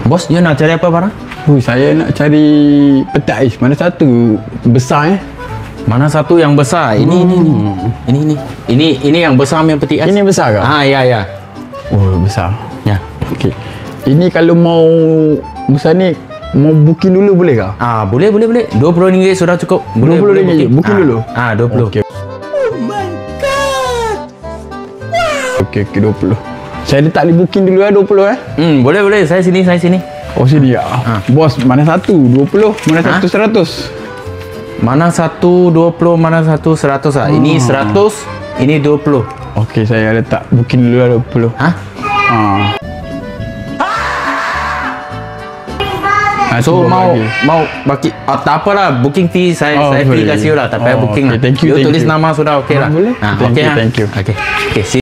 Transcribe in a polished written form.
Bos, you nak cari apa barang? Saya nak cari peti ais. Mana satu besar Mana satu yang besar? Ini yang besar yang peti ais. Ini besar ke? Ya. Oh, besar. Ya. Okey. Ini kalau mau besar ni mau booking dulu boleh ke? Boleh. RM20 sudah cukup. Boleh RM20 booking dulu. 20. Okey. Oh my god. Okey, 20. Saya letak di booking dulu 20 Boleh. Saya sini. Oh, sini ya. Bos, mana satu 20, mana satu 100? Mana satu 20, mana satu 100 lah. Ini 100, ini 20. Okey, saya letak booking dulu 20. So mau bagi tak apalah, booking fee saya free kasih lah, tak payah booking lah. Thank you. Tulis nama sudah okey lah. Boleh. Thank you. Okay.